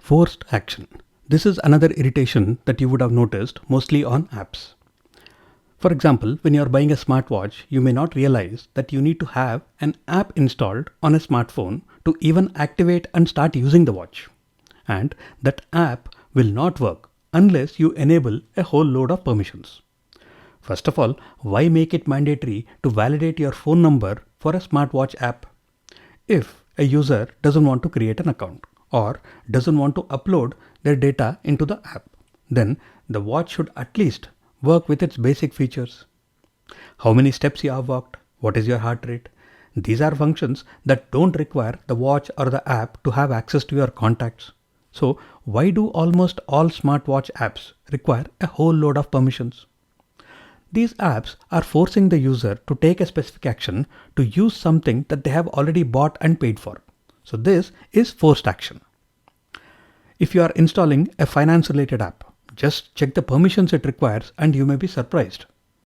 Forced action. This is another irritation that you would have noticed mostly on apps. For example, when you are buying a smartwatch, you may not realize that you need to have an app installed on a smartphone to even activate and start using the watch. And that app will not work unless you enable a whole load of permissions. First of all, why make it mandatory to validate your phone number for a smartwatch app? If a user doesn't want to create an account or doesn't want to upload their data into the app, then the watch should at least work with its basic features. How many steps you have walked? What is your heart rate? These are functions that don't require the watch or the app to have access to your contacts. So why do almost all smartwatch apps require a whole load of permissions? These apps are forcing the user to take a specific action to use something that they have already bought and paid for. So this is forced action. If you are installing a finance related app, just check the permissions it requires and you may be surprised.